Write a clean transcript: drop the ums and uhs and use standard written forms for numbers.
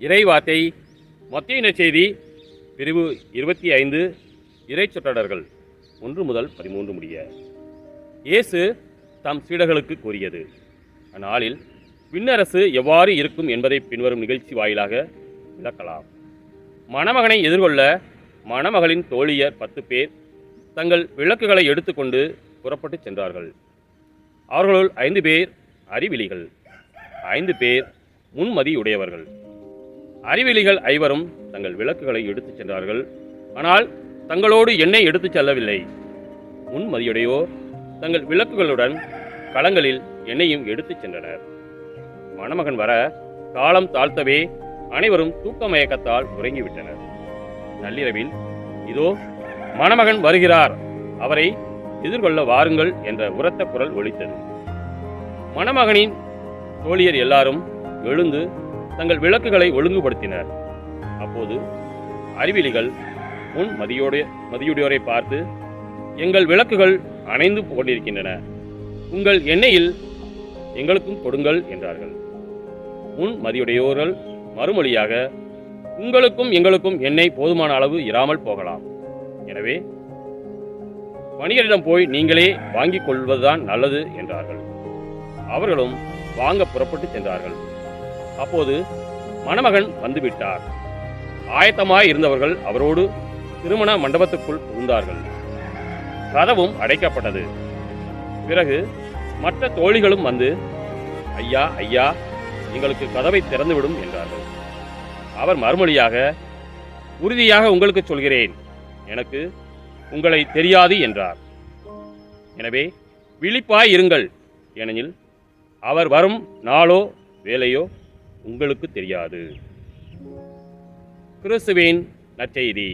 இறைவார்த்தை மத்தேயு நற்செய்தி பிரிவு 25 இறைச்சொற்றடர்கள் 1 முதல் 13 முடிய. இயேசு தம் சீடர்களுக்கு கூறியது. அந்நாளில் விண்ணரசு எவ்வாறு இருக்கும் என்பதை பின்வரும் நிகழ்ச்சி வாயிலாக விளக்கலாம். மணமகனை எதிர்கொள்ள மணமகளின் தோழியர் 10 பேர் தங்கள் விளக்குகளை எடுத்துக்கொண்டு புறப்பட்டு சென்றார்கள். அவர்களுள் 5 பேர் அறிவிலிகள், 5 பேர் முன்மதியுடையவர்கள். அறிவிலிகள் 5வரும் தங்கள் விளக்குகளை எடுத்துச் சென்றார்கள். ஆனால் தங்களோடு எண்ணெய் எடுத்துச் செல்லவில்லை. முன்மதியுடையோர் தங்கள் விளக்குகளுடன் களங்களில் எண்ணெயும் எடுத்துச் சென்றனர். மணமகன் வர காலம் தாழ்த்தவே அனைவரும் தூக்க மயக்கத்தால் உறங்கிவிட்டனர். நள்ளிரவில், இதோ மணமகன் வருகிறார், அவரை எதிர்கொள்ள வாருங்கள் என்ற உரத்த குரல் ஒலித்தது. மணமகனின் தோழியர் எல்லாரும் எழுந்து தங்கள் விளக்குகளை ஒழுங்குபடுத்தினர். அப்போது அறிவிலிகள் முன் மதியுடையோரை பார்த்து, எங்கள் விளக்குகள் அணைந்து கொண்டிருக்கின்றன, உங்கள் எண்ணெயில் எங்களுக்கும் கொடுங்கள் என்றார்கள். முன் மதியுடையோர்கள் மறுமொழியாக, உங்களுக்கும் எங்களுக்கும் எண்ணெய் போதுமான அளவு இராமல் போகலாம். எனவே வணிகரிடம் போய் நீங்களே வாங்கிக் கொள்வதுதான் நல்லது என்றார்கள். அவர்களும் வாங்க புறப்பட்டு சென்றார்கள். அப்போது மணமகன் வந்துவிட்டார். ஆயத்தமாய் இருந்தவர்கள் அவரோடு திருமண மண்டபத்துக்குள் புகுந்தார்கள். கதவும் அடைக்கப்பட்டது. பிறகு மற்ற தோழிகளும் வந்து, ஐயா ஐயா, எங்களுக்கு கதவை திறந்துவிடும் என்றார்கள். அவர் மறுமொழியாக, உறுதியாக உங்களுக்கு சொல்கிறேன், எனக்கு உங்களை தெரியாது என்றார். எனவே விழிப்பாய் இருங்கள், ஏனெனில் அவர் வரும் நாளோ வேலையோ உங்களுக்கு தெரியாது. கிறிஸ்துவின் நற்செய்தி.